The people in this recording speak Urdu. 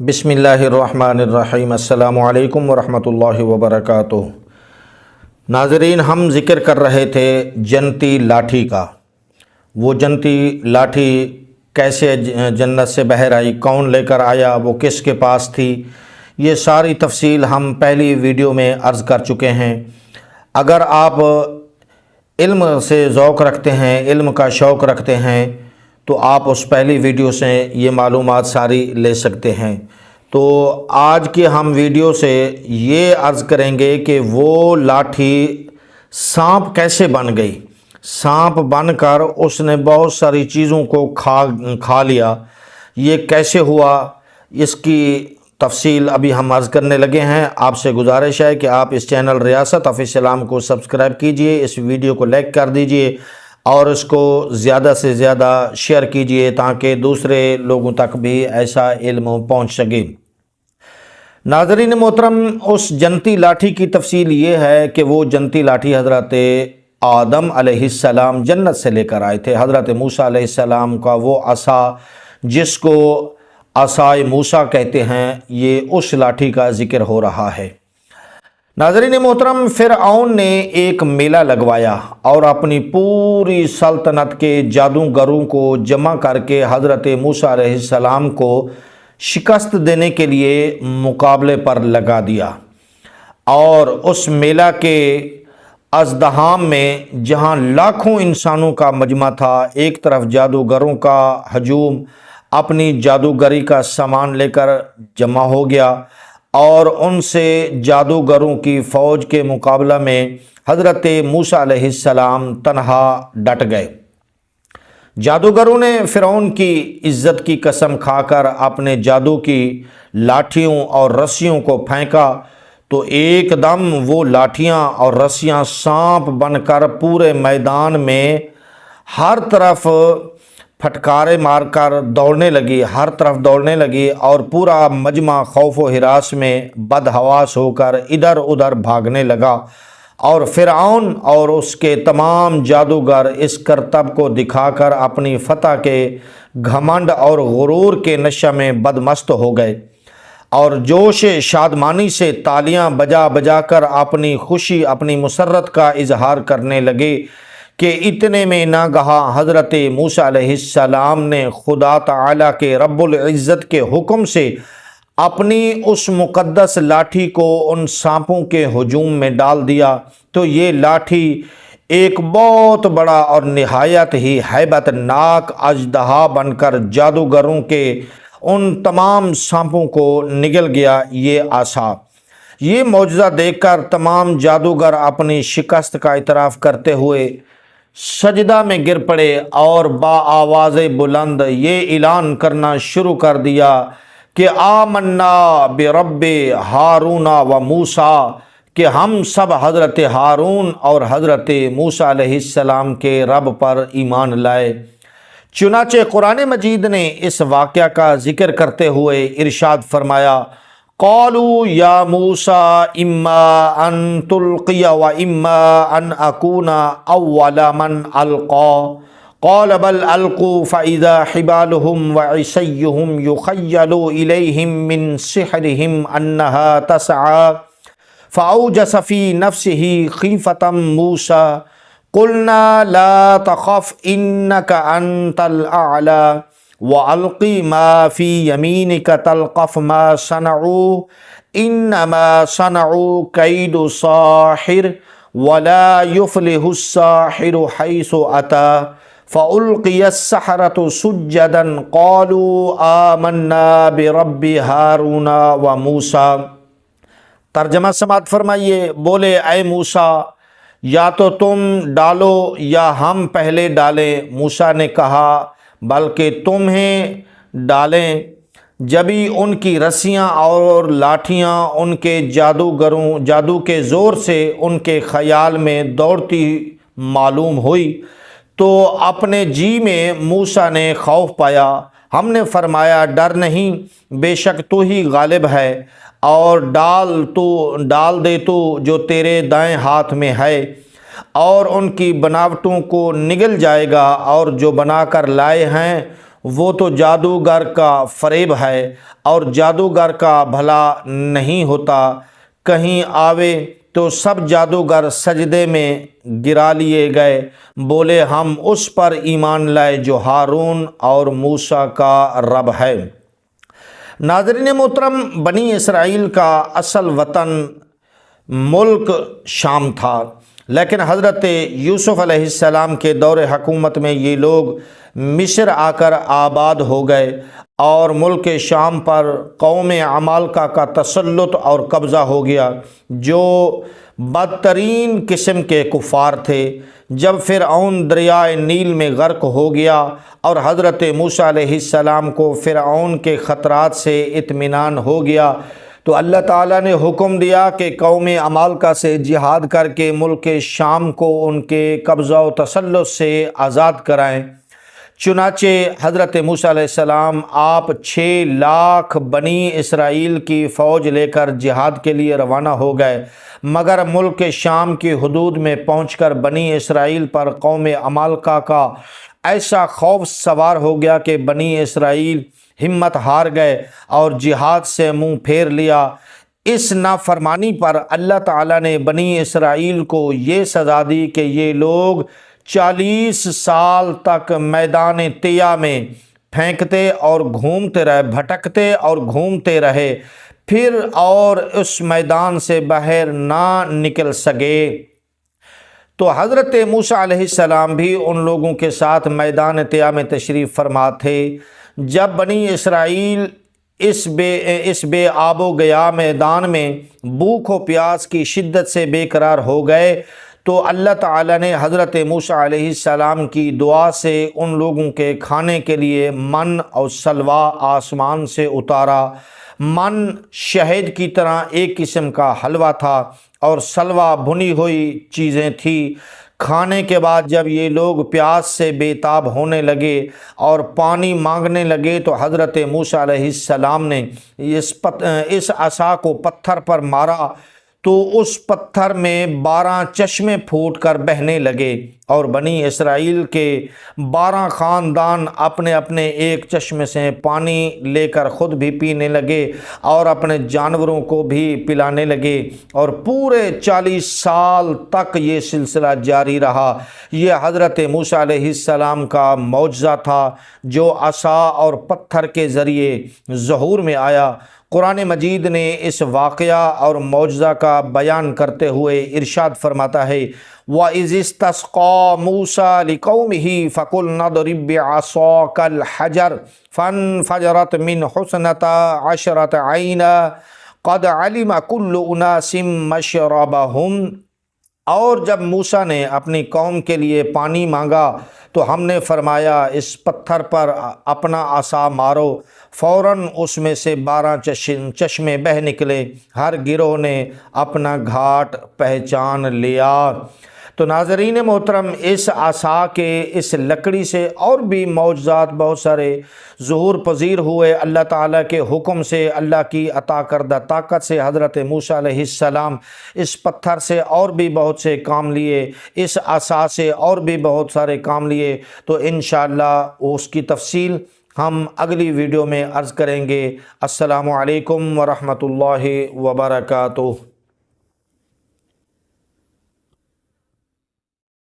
بسم اللہ الرحمن الرحیم۔ السلام علیکم ورحمۃ اللہ وبرکاتہ۔ ناظرین، ہم ذکر کر رہے تھے جنتی لاٹھی کا۔ وہ جنتی لاٹھی کیسے جنت سے باہر آئی، کون لے کر آیا، وہ کس کے پاس تھی، یہ ساری تفصیل ہم پہلی ویڈیو میں عرض کر چکے ہیں۔ اگر آپ علم سے ذوق رکھتے ہیں، علم کا شوق رکھتے ہیں، تو آپ اس پہلی ویڈیو سے یہ معلومات ساری لے سکتے ہیں۔ تو آج کی ہم ویڈیو سے یہ عرض کریں گے کہ وہ لاٹھی سانپ کیسے بن گئی۔ سانپ بن کر اس نے بہت ساری چیزوں کو کھا لیا، یہ کیسے ہوا، اس کی تفصیل ابھی ہم عرض کرنے لگے ہیں۔ آپ سے گزارش ہے کہ آپ اس چینل ریاست آف اسلام کو سبسکرائب کیجئے، اس ویڈیو کو لائک کر دیجئے اور اس کو زیادہ سے زیادہ شیئر کیجئے تاکہ دوسرے لوگوں تک بھی ایسا علم پہنچ سکے۔ ناظرین محترم، اس جنتی لاٹھی کی تفصیل یہ ہے کہ وہ جنتی لاٹھی حضرت آدم علیہ السلام جنت سے لے کر آئے تھے۔ حضرت موسیٰ علیہ السلام کا وہ عصا جس کو عصائے موسیٰ کہتے ہیں، یہ اس لاٹھی کا ذکر ہو رہا ہے۔ ناظرین محترم، فرعون نے ایک میلہ لگوایا اور اپنی پوری سلطنت کے جادوگروں کو جمع کر کے حضرت موسیٰ علیہ السلام کو شکست دینے کے لیے مقابلے پر لگا دیا۔ اور اس میلہ کے ازدحام میں جہاں لاکھوں انسانوں کا مجمع تھا، ایک طرف جادوگروں کا ہجوم اپنی جادوگری کا سامان لے کر جمع ہو گیا اور ان سے جادوگروں کی فوج کے مقابلہ میں حضرت موسیٰ علیہ السلام تنہا ڈٹ گئے۔ جادوگروں نے فرعون کی عزت کی قسم کھا کر اپنے جادو کی لاٹھیوں اور رسیوں کو پھینکا تو ایک دم وہ لاٹھیاں اور رسیاں سانپ بن کر پورے میدان میں ہر طرف پھٹکارے مار کر دوڑنے لگی، ہر طرف دوڑنے لگی اور پورا مجمع خوف و ہراس میں بدحواس ہو کر ادھر ادھر بھاگنے لگا۔ اور فرعون اور اس کے تمام جادوگر اس کرتب کو دکھا کر اپنی فتح کے گھمنڈ اور غرور کے نشہ میں بدمست ہو گئے اور جوش شادمانی سے تالیاں بجا بجا کر اپنی خوشی، اپنی مسرت کا اظہار کرنے لگے کہ اتنے میں ناگہاں حضرت موسیٰ علیہ السلام نے خدا تعالیٰ کے رب العزت کے حکم سے اپنی اس مقدس لاٹھی کو ان سانپوں کے ہجوم میں ڈال دیا تو یہ لاٹھی ایک بہت بڑا اور نہایت ہی ہیبت ناک اژدہا بن کر جادوگروں کے ان تمام سانپوں کو نگل گیا۔ یہ عصا، یہ معجزہ دیکھ کر تمام جادوگر اپنی شکست کا اعتراف کرتے ہوئے سجدہ میں گر پڑے اور با آواز بلند یہ اعلان کرنا شروع کر دیا کہ آمنا برب ہارون و موسیٰ، کہ ہم سب حضرت ہارون اور حضرت موسیٰ علیہ السلام کے رب پر ایمان لائے۔ چنانچہ قرآن مجید نے اس واقعہ کا ذکر کرتے ہوئے ارشاد فرمایا، قالوا یا موسیٰ اما ان تلقی و اما ان اکون اول من القا قال بل القوا فاذا حبالهم وعصيهم يخيل اليهم من سحرهم انها تسعى فاوجس في نفسه خيفة موسى قلنا لا تخف انك انت الاعلى وَأَلْقِ مَا فِي يَمِينِكَ تَلْقَفْ مَا صَنَعُوا إِنَّمَا صَنَعُوا كَيْدُ سَاحِرٍ وَلَا يُفْلِحُ السَّاحِرُ حَيْثُ أَتَى فَأُلْقِيَ السَّحَرَةُ سُجَّدًا قَالُوا آمَنَّا بِرَبِّ هَارُونَ وَمُوسَىٰ۔ ترجمہ سماعت فرمائیے۔ بولے، اے موسیٰ، یا تو تم ڈالو یا ہم پہلے ڈالیں۔ موسیٰ نے کہا بلکہ تمہیں ڈالیں۔ جبھی ان کی رسیاں اور لاٹھیاں ان کے جادو کے زور سے ان کے خیال میں دوڑتی معلوم ہوئی تو اپنے جی میں موسیٰ نے خوف پایا۔ ہم نے فرمایا، ڈر نہیں، بے شک تو ہی غالب ہے اور ڈال دے تو جو تیرے دائیں ہاتھ میں ہے اور ان کی بناوٹوں کو نگل جائے گا اور جو بنا کر لائے ہیں وہ تو جادوگر کا فریب ہے اور جادوگر کا بھلا نہیں ہوتا۔ کہیں آوے تو سب جادوگر سجدے میں گرا لیے گئے، بولے ہم اس پر ایمان لائے جو ہارون اور موسیٰ کا رب ہے۔ ناظرین محترم، بنی اسرائیل کا اصل وطن ملک شام تھا، لیکن حضرت یوسف علیہ السلام کے دور حکومت میں یہ لوگ مصر آ کر آباد ہو گئے اور ملک شام پر قوم عمالقہ کا تسلط اور قبضہ ہو گیا، جو بدترین قسم کے کفار تھے۔ جب فرعون دریائے نیل میں غرق ہو گیا اور حضرت موسیٰ علیہ السلام کو فرعون کے خطرات سے اطمینان ہو گیا تو اللہ تعالیٰ نے حکم دیا کہ قوم عمالقہ سے جہاد کر کے ملک شام کو ان کے قبضہ و تسلط سے آزاد کرائیں۔ چنانچہ حضرت موسیٰ علیہ السلام آپ 6 لاکھ بنی اسرائیل کی فوج لے کر جہاد کے لیے روانہ ہو گئے، مگر ملک شام کی حدود میں پہنچ کر بنی اسرائیل پر قوم عمالقہ کا ایسا خوف سوار ہو گیا کہ بنی اسرائیل ہمت ہار گئے اور جہاد سے منہ پھیر لیا۔ اس نافرمانی پر اللہ تعالیٰ نے بنی اسرائیل کو یہ سزا دی کہ یہ لوگ 40 سال تک میدان طیہ میں پھینکتے اور گھومتے رہے، بھٹکتے اور گھومتے رہے، پھر اور اس میدان سے باہر نہ نکل سکے۔ تو حضرت موسیٰ علیہ السلام بھی ان لوگوں کے ساتھ میدان طیہ میں تشریف فرما تھے۔ جب بنی اسرائیل اس بے آب و گیا میدان میں بھوک و پیاس کی شدت سے بے قرار ہو گئے تو اللہ تعالیٰ نے حضرت موسیٰ علیہ السلام کی دعا سے ان لوگوں کے کھانے کے لیے من اور سلوہ آسمان سے اتارا۔ من شہد کی طرح ایک قسم کا حلوہ تھا اور سلوہ بھنی ہوئی چیزیں تھی۔ کھانے کے بعد جب یہ لوگ پیاس سے بے تاب ہونے لگے اور پانی مانگنے لگے تو حضرت موسیٰ علیہ السلام نے اس عصا کو پتھر پر مارا تو اس پتھر میں 12 چشمے پھوٹ کر بہنے لگے اور بنی اسرائیل کے 12 خاندان اپنے اپنے ایک چشمے سے پانی لے کر خود بھی پینے لگے اور اپنے جانوروں کو بھی پلانے لگے، اور پورے 40 سال تک یہ سلسلہ جاری رہا۔ یہ حضرت موسیٰ علیہ السلام کا معجزہ تھا جو عصا اور پتھر کے ذریعے ظہور میں آیا۔ قرآن مجید نے اس واقعہ اور معجزہ کا بیان کرتے ہوئے ارشاد فرماتا ہے وَإِذِ اسْتَسْقَىٰ مُوسَىٰ لِقَوْمِهِ فَقُلْنَا اضْرِب بِّعَصَاكَ الْحَجَرَ فَانْفَجَرَتْ مِنْهُ اثْنَتَا عَشْرَةَ عَيْنًا قَدْ عَلِمَ كُلُّ أُنَاسٍ مَّشْرَبَهُمْ۔ اور جب موسیٰ نے اپنی قوم کے لیے پانی مانگا تو ہم نے فرمایا اس پتھر پر اپنا عصا مارو، فوراً اس میں سے 12 چشمے بہہ نکلے، ہر گروہ نے اپنا گھاٹ پہچان لیا۔ تو ناظرین محترم، اس عصا کے اس لکڑی سے اور بھی معجزات بہت سارے ظہور پذیر ہوئے۔ اللہ تعالیٰ کے حکم سے، اللہ کی عطا کردہ طاقت سے حضرت موسیٰ علیہ السلام اس پتھر سے اور بھی بہت سے کام لیے، اس عصا سے اور بھی بہت سارے کام لیے۔ تو انشاءاللہ اس کی تفصیل ہم اگلی ویڈیو میں عرض کریں گے۔ السلام علیکم ورحمۃ اللہ وبرکاتہ۔